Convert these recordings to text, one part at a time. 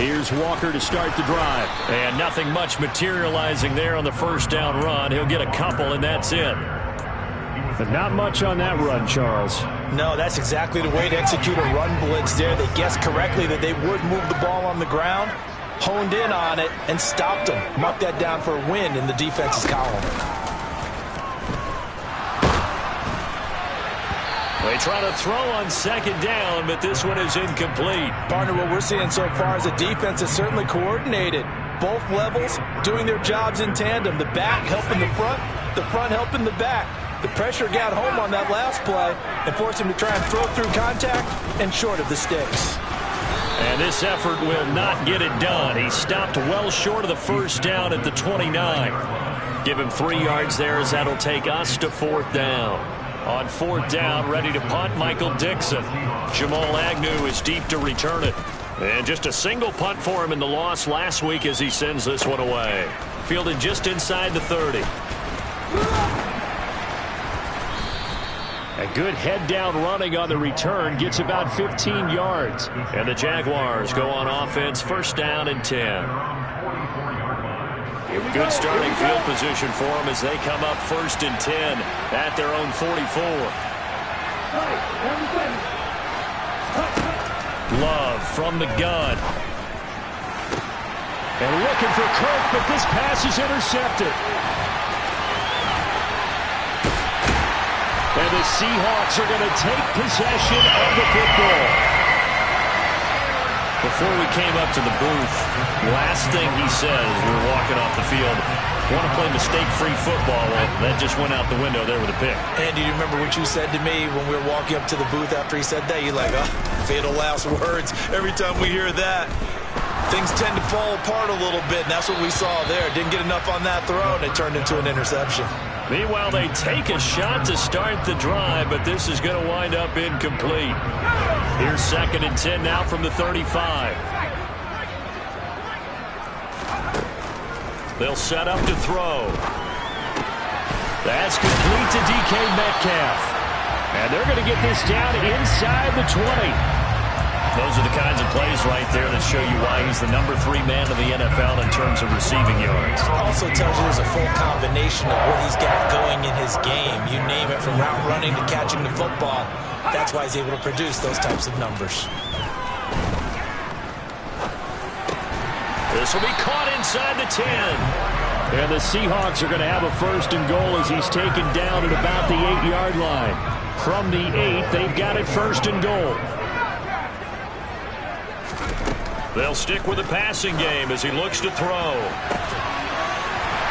Here's Walker to start the drive. And nothing much materializing there on the first down run. He'll get a couple, and that's it. But not much on that run, Charles. No, that's exactly the way to execute a run blitz there. They guessed correctly that they would move the ball on the ground, honed in on it, and stopped them. Mark that down for a win in the defense's column. They try to throw on second down, but this one is incomplete. Partner, what we're seeing so far is the defense is certainly coordinated. Both levels doing their jobs in tandem. The back helping the front helping the back. The pressure got home on that last play and forced him to try and throw through contact and short of the sticks. And this effort will not get it done. He stopped well short of the first down at the 29. Give him 3 yards there as that'll take us to 4th down. On 4th down, ready to punt, Michael Dixon. Jamal Agnew is deep to return it. And just a single punt for him in the loss last week as he sends this one away. Fielded just inside the 30. A good head-down running on the return gets about 15 yards. And the Jaguars go on offense, 1st down and 10. Good starting field position for them as they come up 1st and 10 at their own 44. Love from the gun. And looking for Kirk, but this pass is intercepted. And the Seahawks are going to take possession of the football. Before we came up to the booth, last thing he said as we were walking off the field, want to play mistake-free football. Well, that just went out the window there with a pick. Andy, do you remember what you said to me when we were walking up to the booth after he said that? You're like, oh, fatal last words. Every time we hear that, things tend to fall apart a little bit, and that's what we saw there. Didn't get enough on that throw, and it turned into an interception. Meanwhile, they take a shot to start the drive, but this is going to wind up incomplete. Here's 2nd and 10 now from the 35. They'll set up to throw. That's complete to DK Metcalf. And they're going to get this down inside the 20. Those are the kinds of plays right there that show you why he's the number 3 man in the NFL in terms of receiving yards. Also tells you there's a full combination of what he's got going in his game. You name it, from route running to catching the football. That's why he's able to produce those types of numbers. This will be caught inside the 10. And the Seahawks are going to have a 1st and goal as he's taken down at about the 8-yard line. From the 8, they've got it 1st and goal. They'll stick with the passing game as he looks to throw.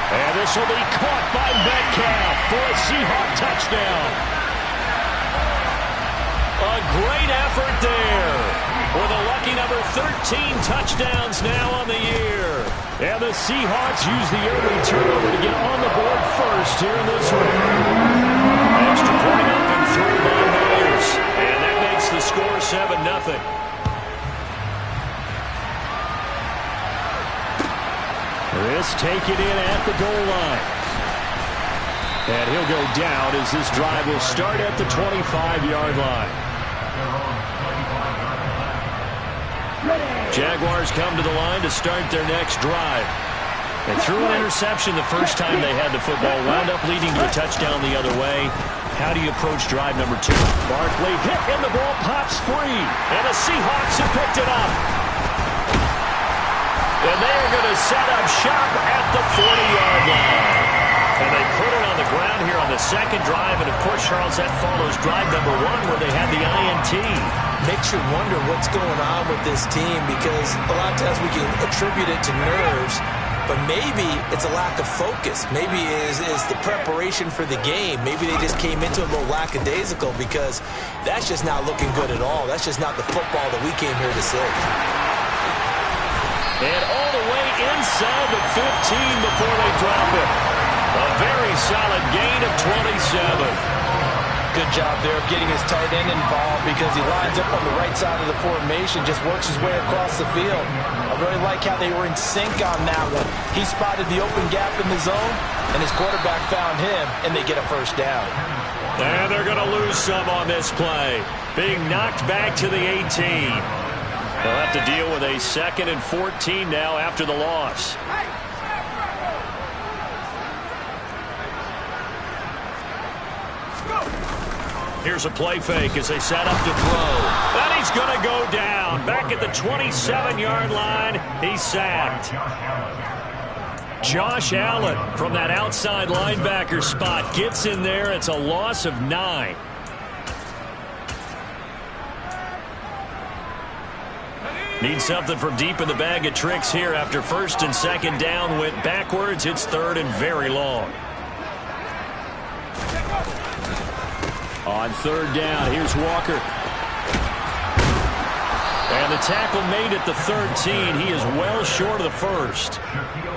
And this will be caught by Metcalf for a Seahawk touchdown. A great effort there with a lucky number 13 touchdowns now on the year. And the Seahawks use the early turnover to get on the board first here in this one. Extra point up and through by Myers. And that makes the score 7-0. This taken in at the goal line. And he'll go down as this drive will start at the 25-yard line. Jaguars come to the line to start their next drive. And threw an interception the first time they had the football, wound up leading to a touchdown the other way. How do you approach drive number 2? Barkley hit and the ball pops free. And the Seahawks have picked it up. And they're going to set up shop at the 40-yard line. And they put it on the ground here on the second drive. And, of course, Charles, that follows drive number 1 where they had the INT. Makes you wonder what's going on with this team, because a lot of times we can attribute it to nerves, but maybe it's a lack of focus. Maybe it is the preparation for the game. Maybe they just came into it a little lackadaisical, because that's just not looking good at all. That's just not the football that we came here to see. And all the way inside the 15 before they drop it. A very solid gain of 27. Good job there of getting his tight end involved, because he lines up on the right side of the formation, just works his way across the field. I really like how they were in sync on that one. He spotted the open gap in the zone, and his quarterback found him, and they get a 1st down. And they're going to lose some on this play. Being knocked back to the 18. They'll have to deal with a 2nd and 14 now after the loss. Here's a play fake as they set up to throw. And he's going to go down. Back at the 27-yard line, he's sacked. Josh Allen from that outside linebacker spot gets in there. It's a loss of 9. Need something from deep in the bag of tricks here after 1st and 2nd down went backwards. It's 3rd and very long. On 3rd down, here's Walker. And the tackle made at the 13. He is well short of the 1st.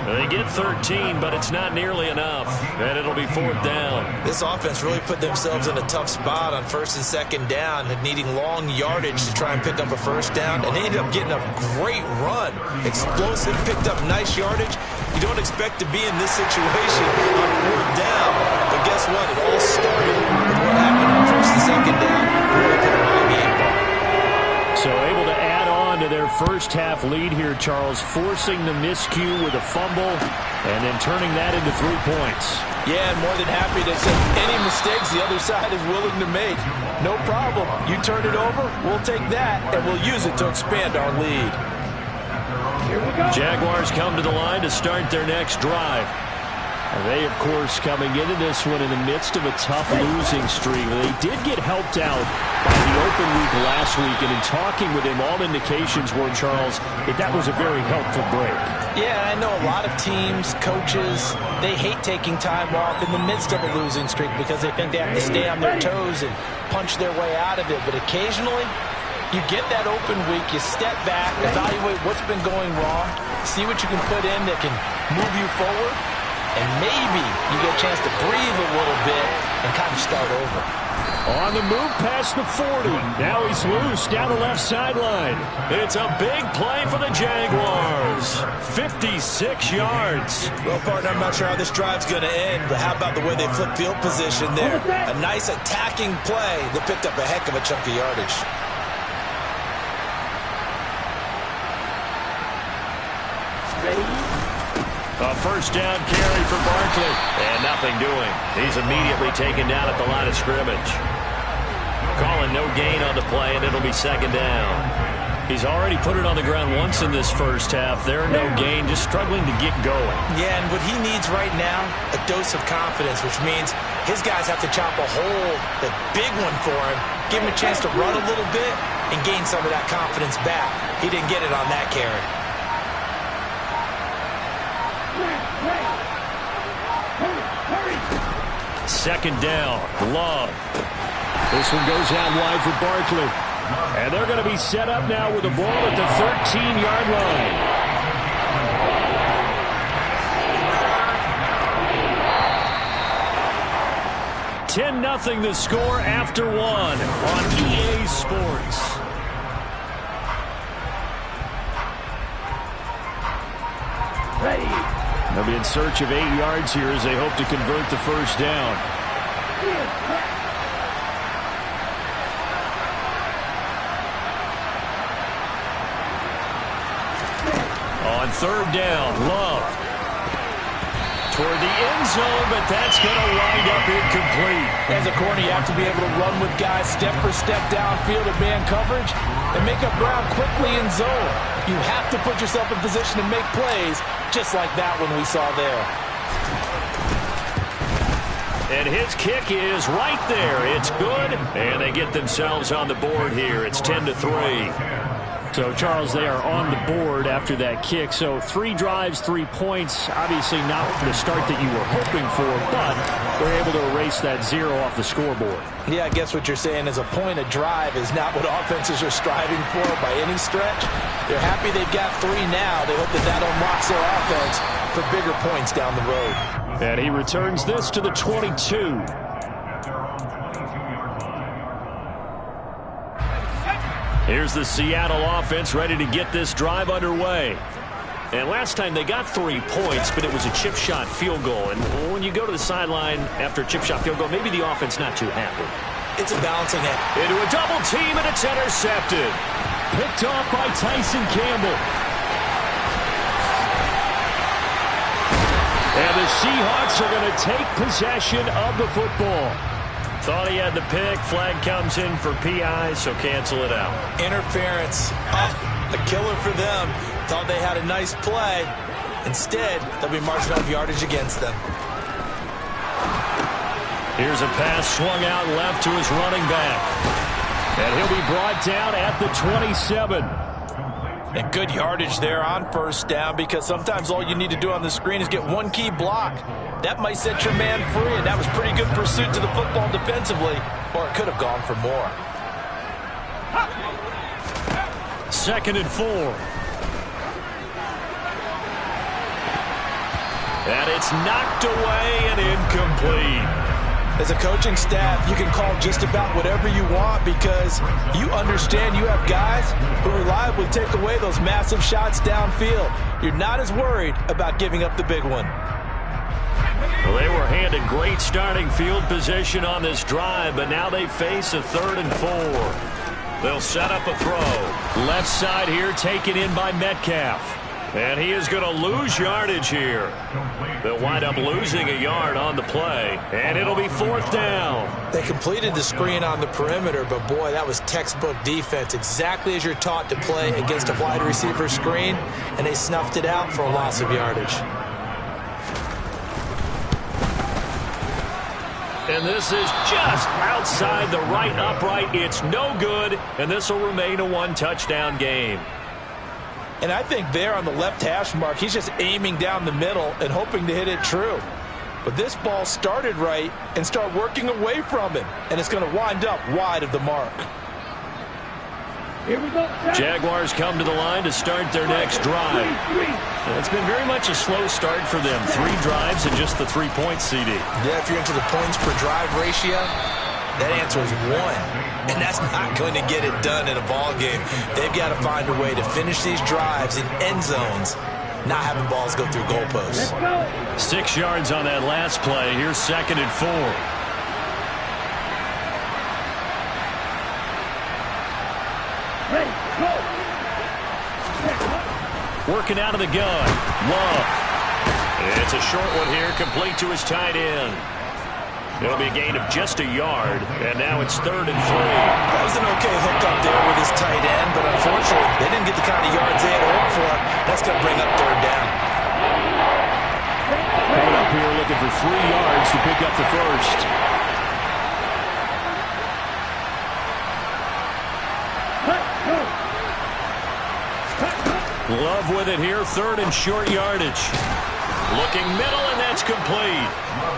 They get 13, but it's not nearly enough. And it'll be 4th down. This offense really put themselves in a tough spot on 1st and 2nd down, needing long yardage to try and pick up a 1st down. And they ended up getting a great run. Explosive, picked up nice yardage. You don't expect to be in this situation on 4th down. But guess what? It all started with what happened on 1st and 2nd down. Really put them on the 8 ball. So able to add on to their first half lead here, Charles, forcing the miscue with a fumble and then turning that into 3 points. Yeah, and more than happy to say any mistakes the other side is willing to make. No problem. You turn it over, we'll take that, and we'll use it to expand our lead. Jaguars come to the line to start their next drive. And they, of course, coming into this one in the midst of a tough losing streak. They did get helped out by the open week last week, and in talking with him, all indications were, Charles, that was a very helpful break. Yeah, I know a lot of teams, coaches, they hate taking time off in the midst of a losing streak because they think they have to stay on their toes and punch their way out of it. But occasionally, you get that open week, you step back, evaluate what's been going wrong, see what you can put in that can move you forward, and maybe you get a chance to breathe a little bit and kind of start over. On the move past the 40. Now he's loose down the left sideline. It's a big play for the Jaguars. 56 yards. Well, partner, I'm not sure how this drive's going to end, but how about the way they flip field position there? A nice attacking play that picked up a heck of a chunk of yardage. A 1st down carry for Barkley. And nothing doing. He's immediately taken down at the line of scrimmage. Calling no gain on the play, and it'll be 2nd down. He's already put it on the ground once in this first half. There, no gain, just struggling to get going. Yeah, and what he needs right now, a dose of confidence, which means his guys have to chop a hole, the big one for him, give him a chance to run a little bit and gain some of that confidence back. He didn't get it on that carry. Second down, Love. This one goes out wide for Barkley. And they're going to be set up now with the ball at the 13-yard line. 10-0 the score after 1 on EA Sports. They'll be in search of 8 yards here as they hope to convert the 1st down. On 3rd down, Love. Toward the end zone, but that's going to wind up incomplete. As a corner, you have to be able to run with guys step for step downfield in man coverage and make up ground quickly in zone. You have to put yourself in position to make plays, just like that one we saw there. And his kick is right there. It's good, and they get themselves on the board here. It's 10-3. So, Charles, they are on the board after that kick. So 3 drives, 3 points. Obviously not the start that you were hoping for, but they're able to erase that 0 off the scoreboard. Yeah, I guess what you're saying is a point a drive is not what offenses are striving for by any stretch. They're happy they've got 3 now. They hope that unlocks their offense for bigger points down the road. And he returns this to the 22. Here's the Seattle offense ready to get this drive underway. And last time they got 3 points, but it was a chip shot field goal. And when you go to the sideline after a chip shot field goal, maybe the offense not too happy. It's a balancing act. Into a double team, and it's intercepted. Picked off by Tyson Campbell. And the Seahawks are going to take possession of the football. Thought he had the pick. Flag comes in for PI, so cancel it out. Interference. A killer for them. Thought they had a nice play. Instead, they'll be marching off yardage against them. Here's a pass swung out left to his running back. And he'll be brought down at the 27. And good yardage there on first down, because sometimes all you need to do on the screen is get one key block. That might set your man free, and that was pretty good pursuit to the football defensively, or it could have gone for more. 2nd and 4. And it's knocked away and incomplete. As a coaching staff, you can call just about whatever you want, because you understand you have guys who reliably take away those massive shots downfield. You're not as worried about giving up the big one. Well, they were handed great starting field position on this drive, but now they face a 3rd and 4. They'll set up a throw. Left side here taken in by Metcalf. And he is going to lose yardage here. They'll wind up losing a yard on the play, and it'll be 4th down. They completed the screen on the perimeter, but boy, that was textbook defense, exactly as you're taught to play against a wide receiver screen, and they snuffed it out for a loss of yardage. And this is just outside the right upright. It's no good, and this will remain a 1-touchdown game. And I think there on the left hash mark, he's just aiming down the middle and hoping to hit it true. But this ball started right and start working away from him, and it's going to wind up wide of the mark. Here we go. Jaguars come to the line to start their next drive. It's been very much a slow start for them. 3 drives and just the 3-point CD. Yeah, if you're into the points per drive ratio, that answer is 1. And that's not going to get it done in a ball game. They've got to find a way to finish these drives in end zones, not having balls go through goalposts. 6 yards on that last play. Here's 2nd and 4. Working out of the gun. Love. It's a short one here, complete to his tight end. It'll be a gain of just a yard, and now it's 3rd and 3. That was an okay hook up there with his tight end, but unfortunately, they didn't get the kind of yards they had hoped for. That's going to bring up 3rd down. Coming up here looking for 3 yards to pick up the first. Love with it here, 3rd and short yardage. Looking middle, and that's complete.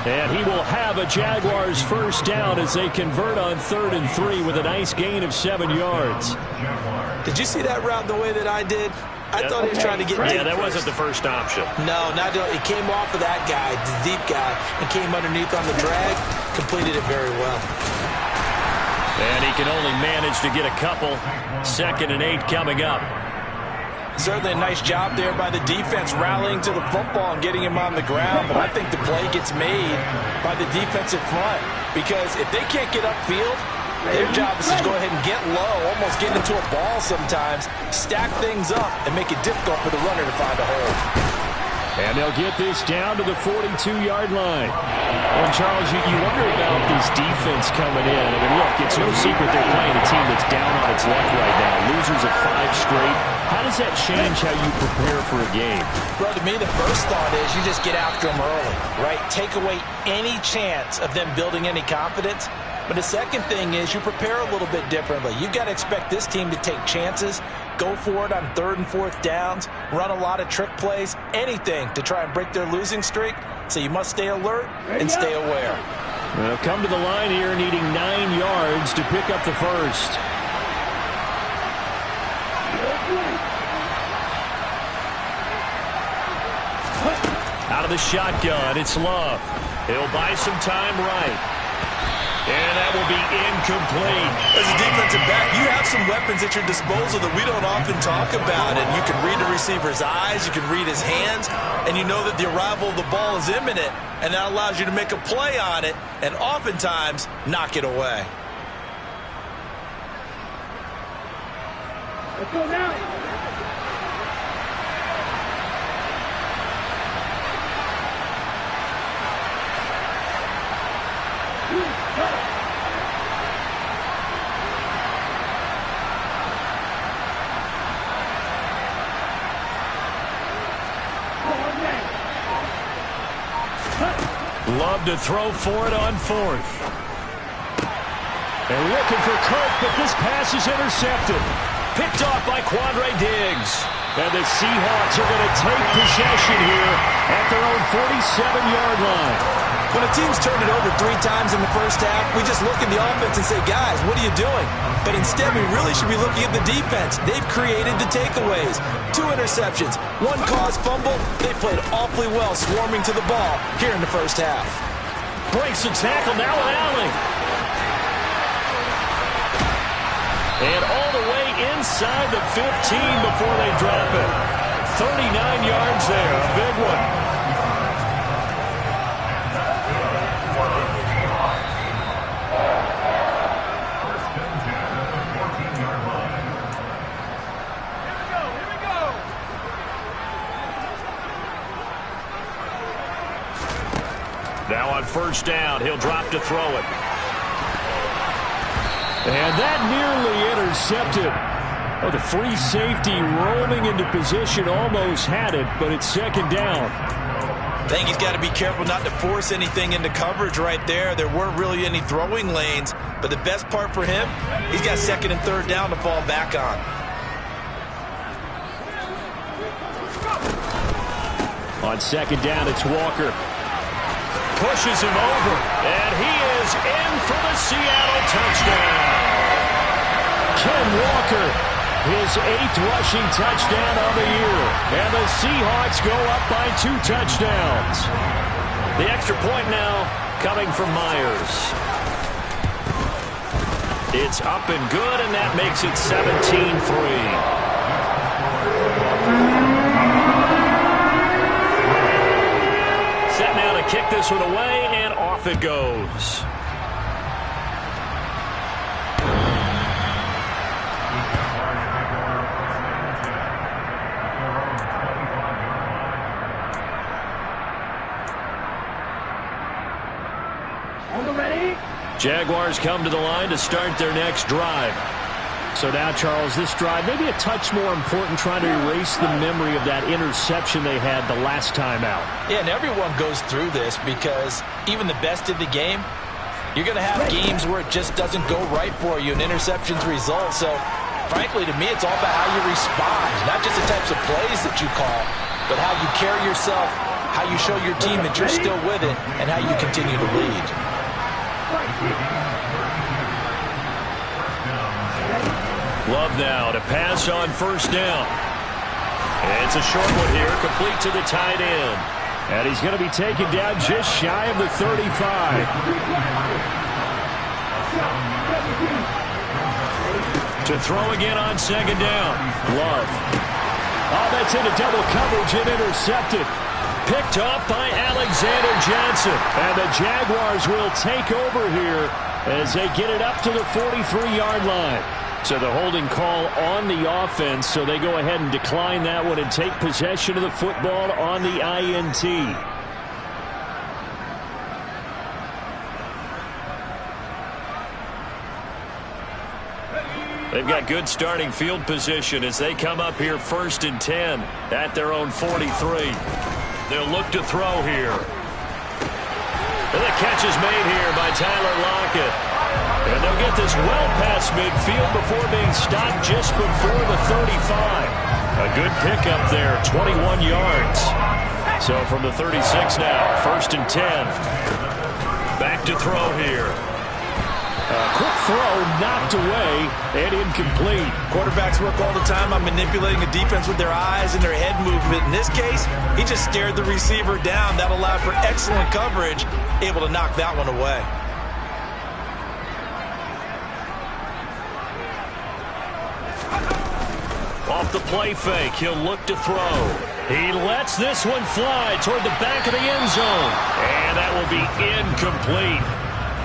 And he will have a Jaguars first down as they convert on 3rd and 3 with a nice gain of 7 yards. Did you see that route the way that I did? I thought he was trying to get deep. Yeah, that wasn't the first option. No, not it came off of that guy, the deep guy, and came underneath on the drag, completed it very well. And he can only manage to get a couple. 2nd and 8 coming up. Certainly a nice job there by the defense rallying to the football and getting him on the ground, but I think the play gets made by the defensive front, because if they can't get upfield, their job is to go ahead and get low, almost get into a ball sometimes, stack things up, and make it difficult for the runner to find a hole. And they'll get this down to the 42-yard line. And, Charles, you wonder about this defense coming in. I mean, look, it's no secret they're playing a team that's down on its luck right now. Losers of 5 straight. How does that change how you prepare for a game? Bro, to me, the first thought is you just get after them early, right? Take away any chance of them building any confidence. But the second thing is you prepare a little bit differently. You've got to expect this team to take chances, go for it on 3rd and 4th downs, run a lot of trick plays, anything to try and break their losing streak. So you must stay alert and stay aware. Well, come to the line here needing 9 yards to pick up the first. Out of the shotgun, it's Love. He'll buy some time right. And that will be incomplete. As a defensive back, you have some weapons at your disposal that we don't often talk about. And you can read the receiver's eyes, you can read his hands, and you know that the arrival of the ball is imminent. And that allows you to make a play on it and oftentimes knock it away. Let's go now. Love to throw for it on fourth. They're looking for Kirk, but this pass is intercepted. Picked off by Quandre Diggs. And the Seahawks are going to take possession here at their own 47-yard line. When a team's turned it over 3 times in the first half, we just look at the offense and say, guys, what are you doing? But instead, we really should be looking at the defense. They've created the takeaways. 2 interceptions, 1 caused fumble. They played awfully well swarming to the ball here in the first half. Breaks the tackle now with Allen. And all the way inside the 15 before they drop it. 39 yards there, a big one. Now on first down, he'll drop to throw it. And that nearly intercepted. Oh, the free safety roaming into position almost had it, but it's second down. I think he's got to be careful not to force anything into coverage right there. There weren't really any throwing lanes, but the best part for him, he's got second and third down to fall back on. On second down, it's Walker. Pushes him over, and he is in for the Seattle touchdown. Ken Walker, his 8th rushing touchdown of the year. And the Seahawks go up by 2 touchdowns. The extra point now coming from Myers. It's up and good, and that makes it 17-3. Set now to kick this one away, and off it goes. Jaguars come to the line to start their next drive. So now, Charles, this drive maybe a touch more important, trying to erase the memory of that interception they had the last time out. Yeah, and everyone goes through this because even the best in the game, you're going to have games where it just doesn't go right for you and interceptions result. So, frankly, to me, it's all about how you respond, not just the types of plays that you call, but how you carry yourself, how you show your team that you're still with it, and how you continue to lead. Love now to pass on first down. It's a short one here, complete to the tight end. And he's going to be taken down just shy of the 35. To throw again on second down. Love. Oh, that's into double coverage and intercepted. Picked off by Alexander Johnson. And the Jaguars will take over here as they get it up to the 43-yard line. So the holding call on the offense, so they go ahead and decline that one and take possession of the football on the INT. They've got good starting field position as they come up here 1st and 10 at their own 43. They'll look to throw here. And the catch is made here by Tyler Lockett. And they'll get this well past midfield before being stopped just before the 35. A good pickup there, 21 yards. So from the 36 now, 1st and 10. Back to throw here. Quick throw knocked away and incomplete. Quarterbacks work all the time on manipulating the defense with their eyes and their head movement. In this case, he just stared the receiver down. That allowed for excellent coverage, able to knock that one away. Off the play fake, he'll look to throw. He lets this one fly toward the back of the end zone. And that will be incomplete.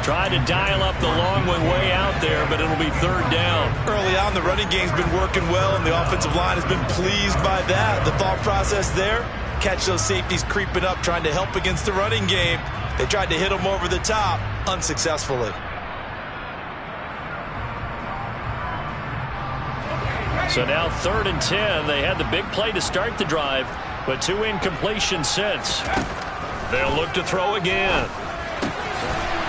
Tried to dial up the long one way out there, but it'll be third down. Early on, the running game's been working well, and the offensive line has been pleased by that. The thought process there, catch those safeties creeping up, trying to help against the running game. They tried to hit them over the top, unsuccessfully. So now 3rd and 10. They had the big play to start the drive, but 2 incompletions since. They'll look to throw again.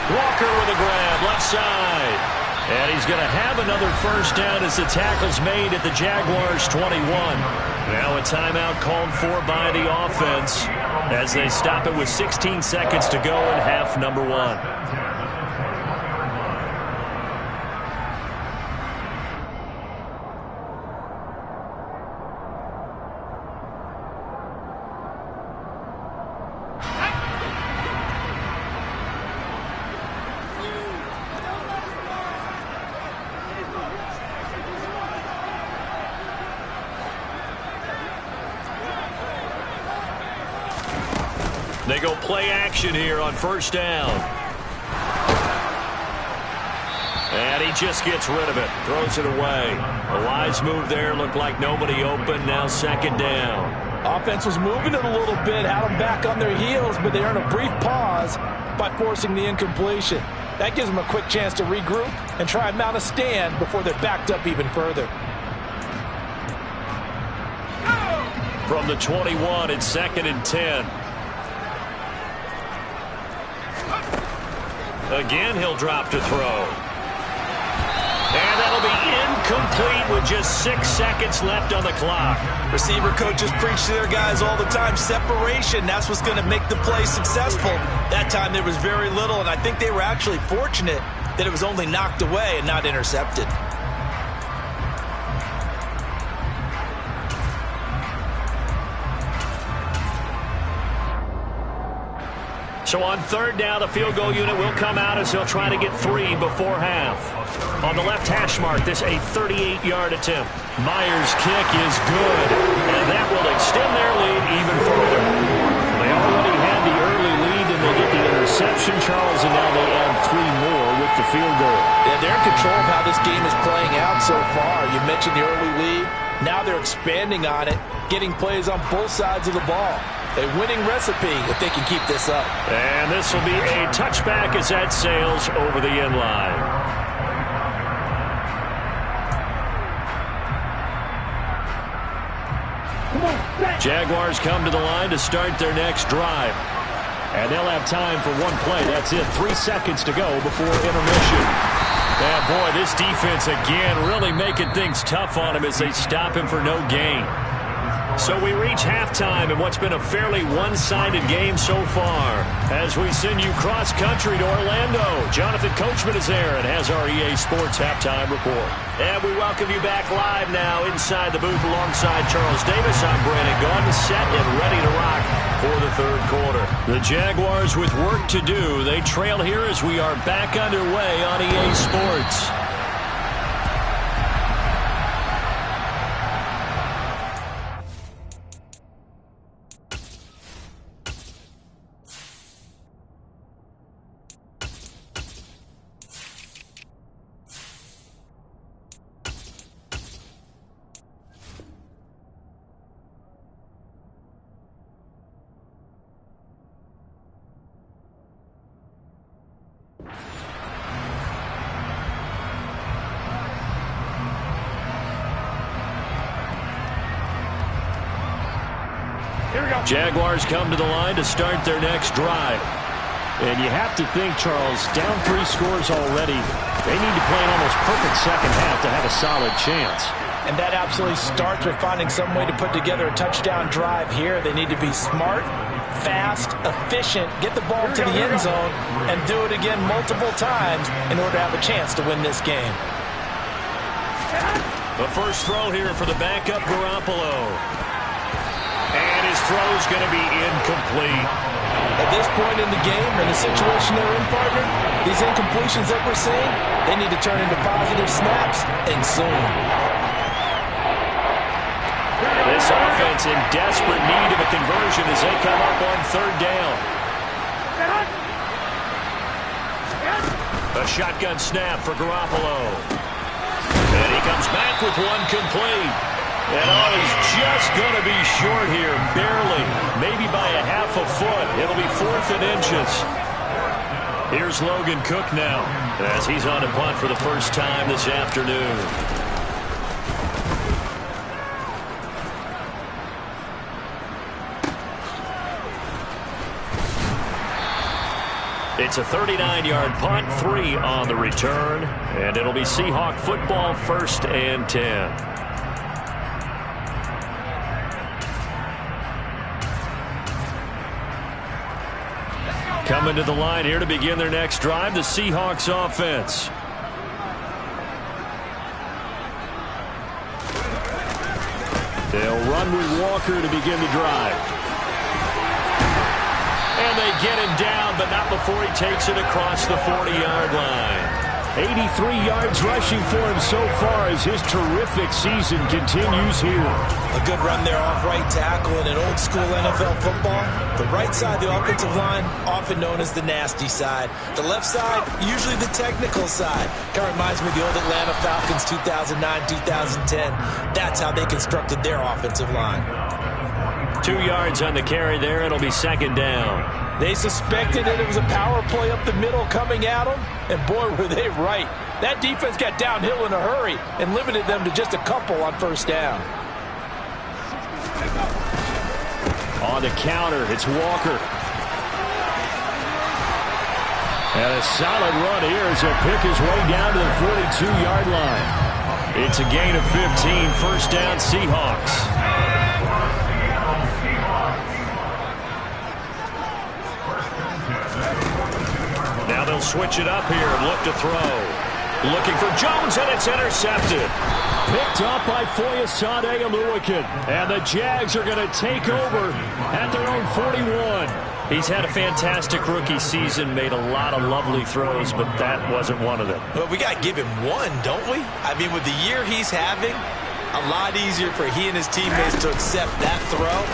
Walker with a grab, left side. And he's going to have another first down as the tackle's made at the Jaguars' 21. Now a timeout called for by the offense as they stop it with 16 seconds to go in half number 1. They go play action here on first down. And he just gets rid of it. Throws it away. A wise move there. Looked like nobody open. Now second down. Offense was moving it a little bit, had them back on their heels, but they earned a brief pause by forcing the incompletion. That gives them a quick chance to regroup and try and mount a stand before they're backed up even further. From the 21, it's 2nd and 10. Again, he'll drop to throw. And that'll be incomplete with just 6 seconds left on the clock. Receiver coaches preach to their guys all the time. Separation, that's what's going to make the play successful. That time there was very little, and I think they were actually fortunate that it was only knocked away and not intercepted. So on third down, the field goal unit will come out as he'll try to get 3 before half. On the left hash mark, this a 38-yard attempt. Myers' kick is good, and that will extend their lead even further. They already had the early lead, and they get the interception, Charles, and now they add 3 more with the field goal. Yeah, they're in control of how this game is playing out so far. You mentioned the early lead. Now they're expanding on it, getting plays on both sides of the ball. A winning recipe if they can keep this up. And this will be a touchback as that sails over the end line. Jaguars come to the line to start their next drive. And they'll have time for one play. That's it. 3 seconds to go before intermission. And boy, this defense again really making things tough on him as they stop him for no gain. So we reach halftime in what's been a fairly one-sided game so far. As we send you cross-country to Orlando, Jonathan Coachman is there and has our EA Sports halftime report. And we welcome you back live now inside the booth alongside Charles Davis. I'm Brandon Gaudin, set and ready to rock for the third quarter. The Jaguars with work to do. They trail here as we are back underway on EA Sports. Jaguars come to the line to start their next drive. And you have to think, Charles, down 3 scores already. They need to play an almost perfect second half to have a solid chance. And that absolutely starts with finding some way to put together a touchdown drive here. They need to be smart, fast, efficient, get the ball to the end zone, and do it again multiple times in order to have a chance to win this game. The first throw here for the backup Garoppolo. And his throw's going to be incomplete. At this point in the game, in the situation they're in, partner, these incompletions that we're seeing, they need to turn into positive snaps, and soon. This offense in desperate need of a conversion as they come up on third down. A shotgun snap for Garoppolo. And he comes back with one complete. And he's just going to be short here, barely. Maybe by a half a foot. It'll be 4th and inches. Here's Logan Cook now, as he's on a punt for the first time this afternoon. It's a 39-yard punt, 3 on the return, and it'll be Seahawk football, 1st and 10. Coming to the line here to begin their next drive, the Seahawks offense. They'll run with Walker to begin the drive. And they get him down, but not before he takes it across the 40-yard line. 83 yards rushing for him so far as his terrific season continues here. A good run there off right tackle in an old-school NFL football. The right side, the offensive line, often known as the nasty side. The left side, usually the technical side. Kind of reminds me of the old Atlanta Falcons 2009-2010. That's how they constructed their offensive line. 2 yards on the carry there. It'll be 2nd down. They suspected that it was a power play up the middle coming at them, and boy, were they right. That defense got downhill in a hurry and limited them to just a couple on 1st down. On the counter, it's Walker. And a solid run here as he'll pick his way down to the 42-yard line. It's a gain of 15, 1st down Seahawks. Now they'll switch it up here and look to throw. Looking for Jones, and it's intercepted. Picked up by Foyesade Oluokun. And the Jags are going to take over at their own 41. He's had a fantastic rookie season, made a lot of lovely throws, but that wasn't one of them. Well, we got to give him one, don't we? I mean, with the year he's having, a lot easier for he and his teammates to accept that throw,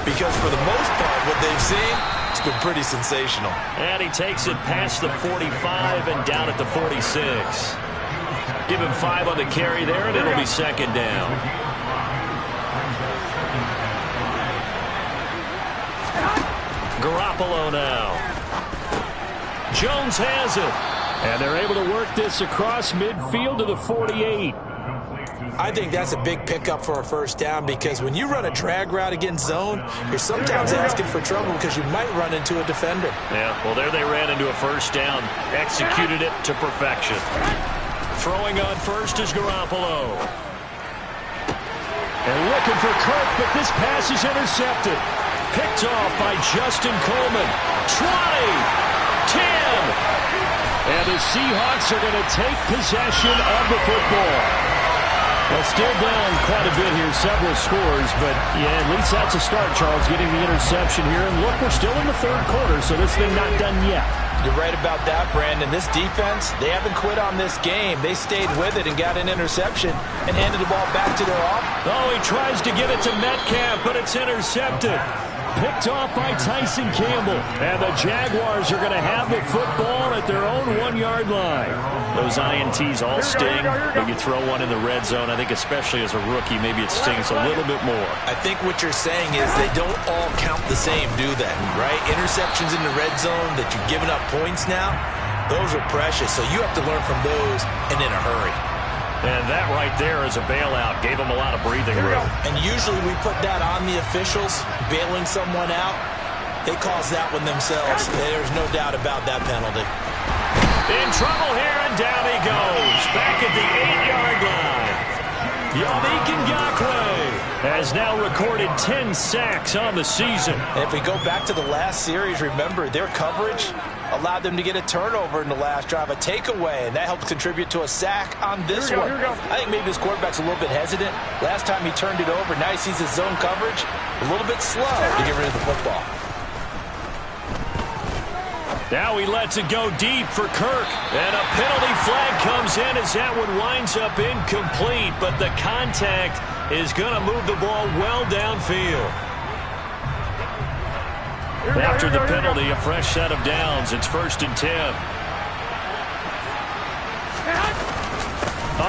because for the most part, what they've seen, it's been pretty sensational. And he takes it past the 45 and down at the 46. Give him 5 on the carry there, and it'll be 2nd down. Garoppolo now. Jones has it. And they're able to work this across midfield to the 48. I think that's a big pickup for a 1st down, because when you run a drag route against zone, you're sometimes asking for trouble because you might run into a defender. Yeah, well, there they ran into a 1st down. Executed it to perfection. Throwing on first is Garoppolo. And looking for Kirk, but this pass is intercepted. Picked off by Justin Coleman. 20, 10. And the Seahawks are going to take possession of the football. Well, still down quite a bit here, several scores, but yeah, at least that's a start, Charles, getting the interception here. And look, we're still in the 3rd quarter, so this thing not done yet. You're right about that, Brandon. This defense, they haven't quit on this game. They stayed with it and got an interception and handed the ball back to their offense. Oh, he tries to get it to Metcalf, but it's intercepted. Picked off by Tyson Campbell. And the Jaguars are going to have the football at their own 1-yard line. Those INTs all sting. When you throw one in the red zone, I think especially as a rookie, maybe it stings a little bit more. I think what you're saying is they don't all count the same, do they? Right? Interceptions in the red zone that you've given up points now, those are precious. So you have to learn from those and in a hurry. And that right there is a bailout. Gave them a lot of breathing room. And usually we put that on the officials, bailing someone out. They cause that one themselves. There's no doubt about that penalty. In trouble here, and down he goes. Back at the 8-yard line. Yannick Ngakoue has now recorded 10 sacks on the season. And if we go back to the last series, remember, their coverage allowed them to get a turnover in the last drive, a takeaway, and that helped contribute to a sack on this one. I think maybe this quarterback's a little bit hesitant. Last time he turned it over, now he sees his zone coverage a little bit slow to get rid of the football. Now he lets it go deep for Kirk. And a penalty flag comes in as that one winds up incomplete. But the contact is going to move the ball well downfield. After the penalty, a fresh set of downs. It's 1st and 10.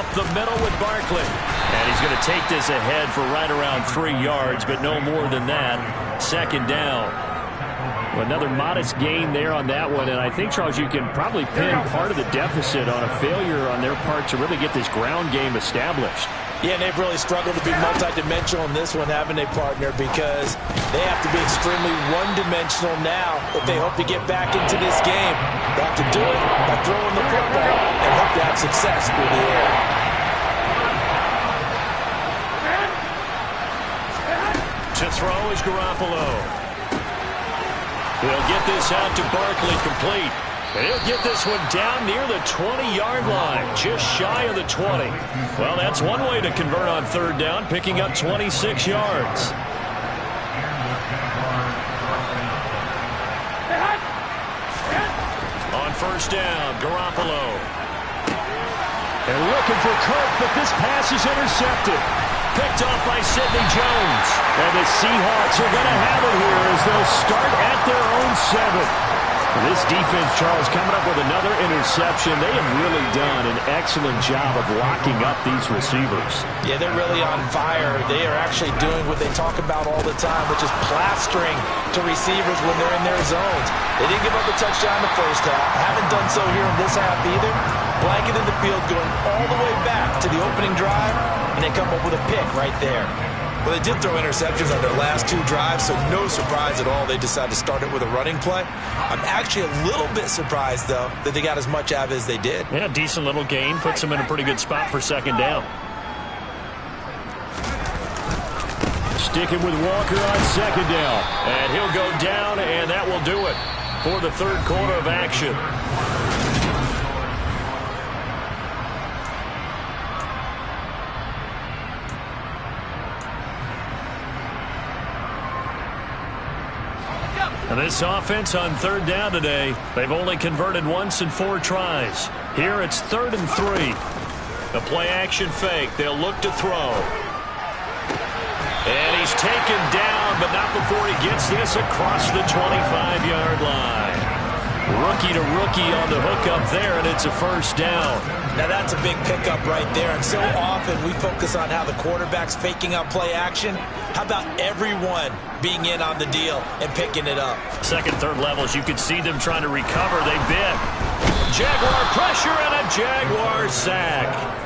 Up the middle with Barkley. And he's going to take this ahead for right around 3 yards, but no more than that. Second down. Another modest gain there on that one, and I think, Charles, you can probably pin part of the deficit on a failure on their part to really get this ground game established. Yeah, and they've really struggled to be multidimensional in this one, haven't they, partner? Because they have to be extremely one-dimensional now if they hope to get back into this game. They have to do it by throwing the football and hope to have success through the air. To throw is Garoppolo. He'll get this out to Barkley, complete. And he'll get this one down near the 20-yard line, just shy of the 20. Well, that's one way to convert on third down, picking up 26 yards. On first down, Garoppolo. They're looking for Kirk, but this pass is intercepted. Picked off by Sidney Jones. And the Seahawks are going to have it here as they'll start at their own 7. This defense, Charles, coming up with another interception. They have really done an excellent job of locking up these receivers. Yeah, they're really on fire. They are actually doing what they talk about all the time, which is plastering to receivers when they're in their zones. They didn't give up a touchdown in the first half. Haven't done so here in this half either. Blanketed the field, going all the way back to the opening drive, and they come up with a pick right there. Well, they did throw interceptions on their last 2 drives, so no surprise at all they decided to start it with a running play. I'm actually a little bit surprised, though, that they got as much out of it as they did. Yeah, decent little gain. Puts them in a pretty good spot for second down. Sticking with Walker on second down. And he'll go down, and that will do it for the third quarter of action. This offense on third down today, they've only converted once in 4 tries. Here it's 3rd and 3. The play action fake. They'll look to throw. And he's taken down, but not before he gets this across the 25-yard line. Rookie to rookie on the hook up there, and it's a first down. Now that's a big pickup right there, and so often we focus on how the quarterback's faking out play action. How about everyone being in on the deal and picking it up? Second, third levels, you could see them trying to recover. They bit. Jaguar pressure and a Jaguar sack.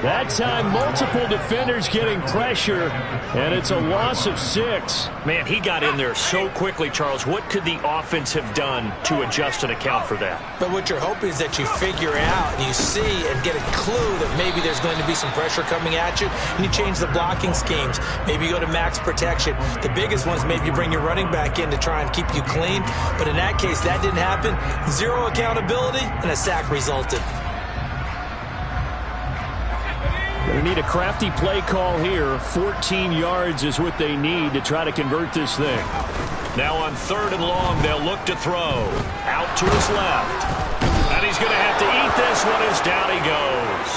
That time, multiple defenders getting pressure, and it's a loss of 6. Man, he got in there so quickly, Charles. What could the offense have done to adjust and account for that? But what you're hoping is that you figure out and you see and get a clue that maybe there's going to be some pressure coming at you, and you change the blocking schemes. Maybe you go to max protection. The biggest one is maybe you bring your running back in to try and keep you clean. But in that case, that didn't happen. 0 accountability, and a sack resulted. They need a crafty play call here. 14 yards is what they need to try to convert this thing. Now on 3rd and long, they'll look to throw. Out to his left. And he's going to have to eat this one as down he goes.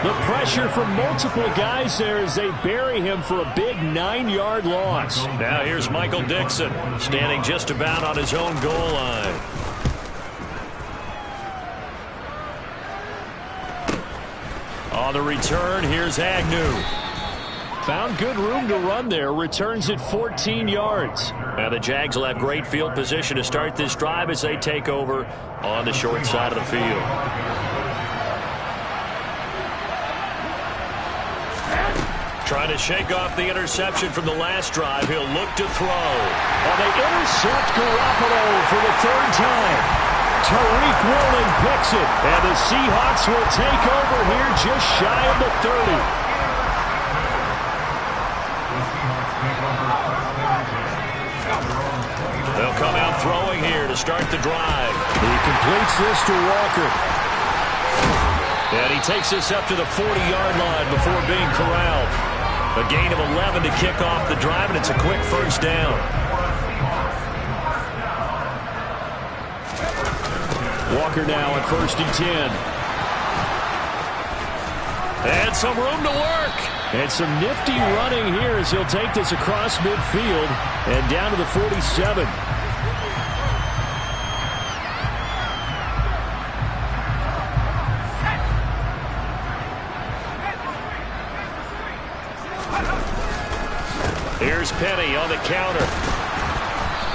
The pressure from multiple guys there as they bury him for a big 9-yard loss. Now here's Michael Dixon, standing just about on his own goal line. On the return, here's Agnew. Found good room to run there. Returns at 14 yards. Now the Jags will have great field position to start this drive as they take over on the short side of the field. Trying to shake off the interception from the last drive. He'll look to throw. And they intercept Garoppolo for the 3rd time. Tariq Woolen picks it, and the Seahawks will take over here just shy of the 30. They'll come out throwing here to start the drive. He completes this to Walker. And he takes this up to the 40-yard line before being corralled. A gain of 11 to kick off the drive, and it's a quick first down. Walker now at 1st and 10. And some room to work. And some nifty running here as he'll take this across midfield and down to the 47. Penny on the counter.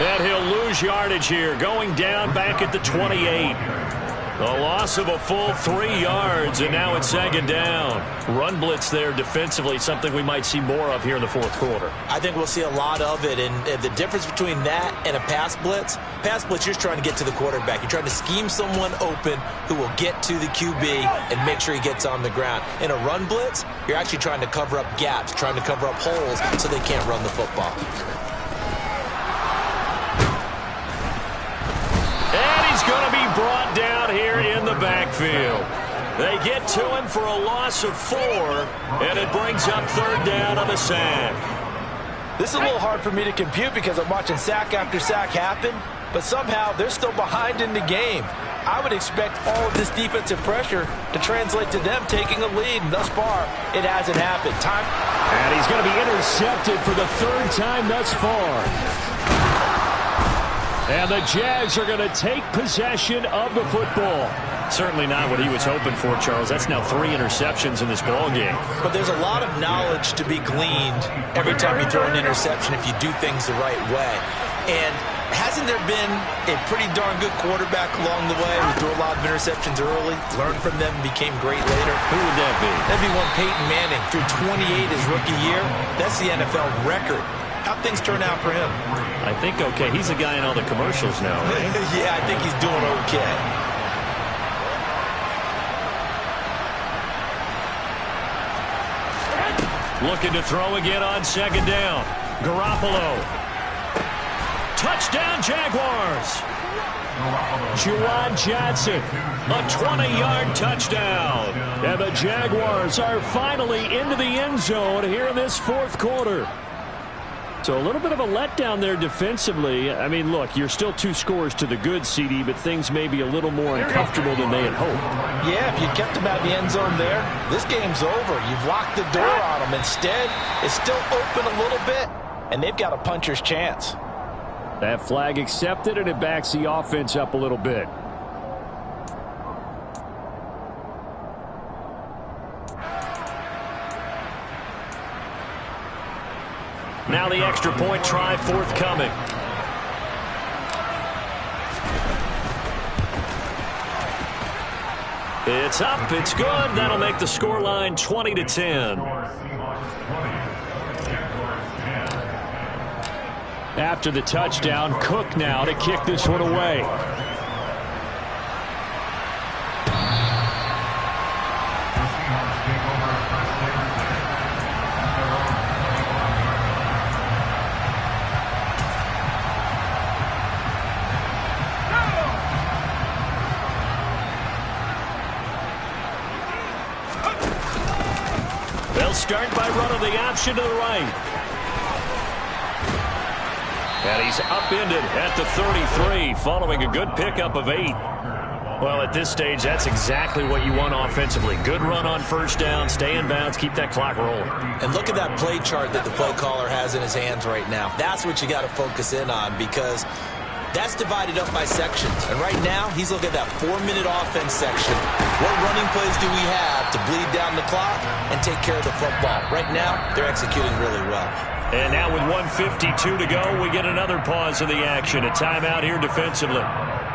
And he'll lose yardage here, going down back at the 28. A loss of a full 3 yards, and now it's 2nd down. Run blitz there defensively, something we might see more of here in the 4th quarter. I think we'll see a lot of it, and the difference between that and a pass blitz, you're trying to get to the quarterback. You're trying to scheme someone open who will get to the QB and make sure he gets on the ground. In a run blitz, you're actually trying to cover up gaps, trying to cover up holes so they can't run the football. Going to be brought down here in the backfield. They get to him for a loss of 4, and it brings up 3rd down on the sack. This is a little hard for me to compute because I'm watching sack after sack happen, but somehow they're still behind in the game. I would expect all of this defensive pressure to translate to them taking a lead, and thus far, it hasn't happened. And he's going to be intercepted for the 3rd time thus far. And the Jags are going to take possession of the football. Certainly not what he was hoping for, Charles. That's now 3 interceptions in this ball game. But there's a lot of knowledge to be gleaned every time you throw an interception if you do things the right way. And hasn't there been a pretty darn good quarterback along the way who threw a lot of interceptions early, learned from them, and became great later? Who would that be? That'd be one Peyton Manning. Threw 28 his rookie year. That's the NFL record. How'd things turn out for him? I think okay. He's a guy in all the commercials now, right? Yeah, I think he's doing okay. Looking to throw again on 2nd down. Garoppolo. Touchdown, Jaguars. Juwan Johnson. A 20-yard touchdown. And the Jaguars are finally into the end zone here in this 4th quarter. So a little bit of a letdown there defensively. I mean, look, you're still 2 scores to the good, CD, but things may be a little more uncomfortable than they had hoped. Yeah, if you kept them out of the end zone there, this game's over. You've locked the door on them. Instead, it's still open a little bit, and they've got a puncher's chance. That flag accepted, and it backs the offense up a little bit. Now the extra point try forthcoming. It's up. It's good. That'll make the scoreline 20-10. After the touchdown, Cook now to kick this one away. They'll start by running the option to the right. And he's upended at the 33 following a good pickup of 8. Well, at this stage, that's exactly what you want offensively. Good run on 1st down, stay in bounds, keep that clock rolling. And look at that play chart that the play caller has in his hands right now. That's what you got to focus in on because that's divided up by sections. And right now, he's looking at that 4-minute offense section. What running plays do we have to bleed down the clock and take care of the football? Right now, they're executing really well. And now with 1:52 to go, we get another pause of the action. A timeout here defensively.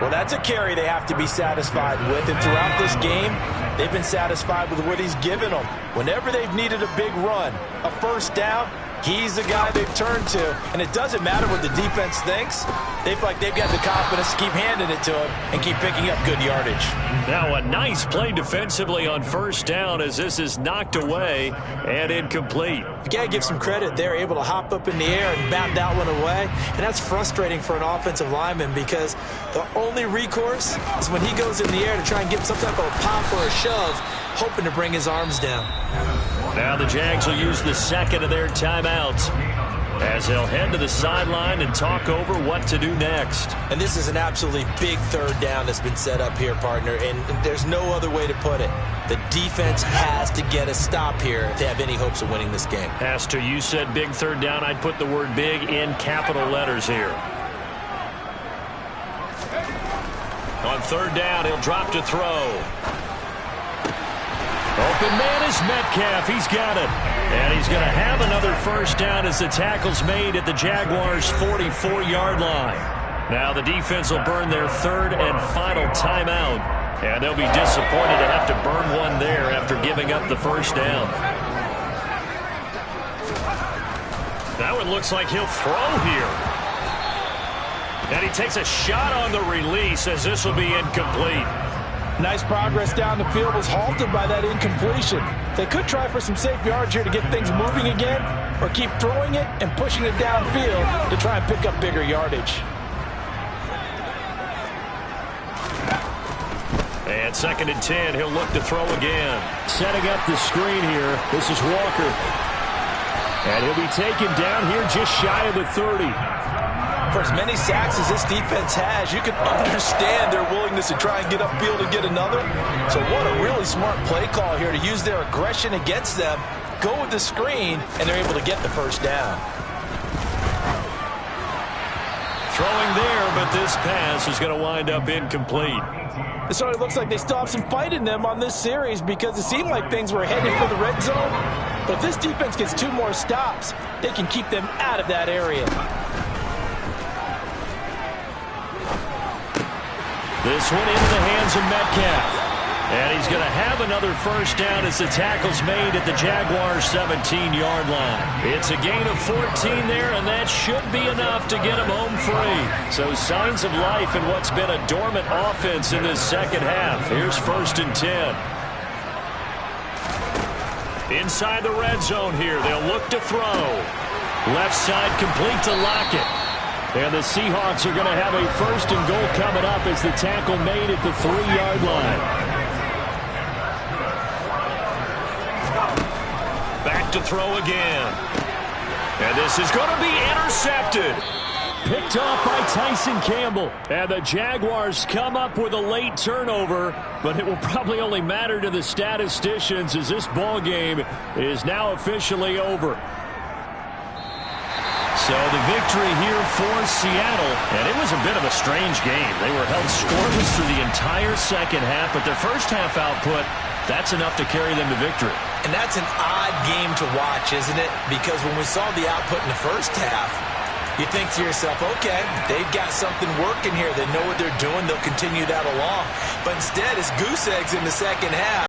Well, that's a carry they have to be satisfied with. And throughout this game, they've been satisfied with what he's given them. Whenever they've needed a big run, a 1st down, he's the guy they've turned to. And it doesn't matter what the defense thinks. They feel like they've got the confidence to keep handing it to him and keep picking up good yardage. Now a nice play defensively on 1st down as this is knocked away and incomplete. You got to give some credit. They're able to hop up in the air and bat that one away. And that's frustrating for an offensive lineman because the only recourse is when he goes in the air to try and get some type of a pop or a shove, hoping to bring his arms down. Now the Jags will use the 2nd of their timeouts as they'll head to the sideline and talk over what to do next. And this is an absolutely big 3rd down that's been set up here, partner, and there's no other way to put it. The defense has to get a stop here to have any hopes of winning this game. As to you said big 3rd down, I'd put the word big in capital letters here. On 3rd down, he'll drop to throw. Open man is Metcalf. He's got it. And he's going to have another first down as the tackle's made at the Jaguars' 44-yard line. Now the defense will burn their third and final timeout. And they'll be disappointed to have to burn one there after giving up the first down. Now it looks like he'll throw here. And he takes a shot on the release as this will be incomplete. Nice progress down the field was halted by that incompletion. They could try for some safe yards here to get things moving again, or keep throwing it and pushing it downfield to try and pick up bigger yardage. And 2nd and 10, he'll look to throw again. Setting up the screen here. This is Walker. And he'll be taken down here just shy of the 30. For as many sacks as this defense has, you can understand their willingness to try and get upfield and get another. So what a really smart play call here to use their aggression against them, go with the screen, and they're able to get the first down. Throwing there, but this pass is going to wind up incomplete. It sort of looks like they still have some fight in them on this series because it seemed like things were headed for the red zone. But if this defense gets 2 more stops, they can keep them out of that area. This one into the hands of Metcalf. And he's going to have another first down as the tackle's made at the Jaguars' 17-yard line. It's a gain of 14 there, and that should be enough to get him home free. So signs of life in what's been a dormant offense in this second half. Here's 1st and 10. Inside the red zone here, they'll look to throw. Left side complete to Lockett. And the Seahawks are going to have a 1st and goal coming up as the tackle made at the 3-yard line. Back to throw again. And this is going to be intercepted. Picked off by Tyson Campbell. And the Jaguars come up with a late turnover, but it will probably only matter to the statisticians as this ball game is now officially over. So the victory here for Seattle, and it was a bit of a strange game. They were held scoreless through the entire second half, but their first half output, that's enough to carry them to victory. And that's an odd game to watch, isn't it? Because when we saw the output in the first half, you think to yourself, okay, they've got something working here. They know what they're doing. They'll continue that along. But instead, it's goose eggs in the second half.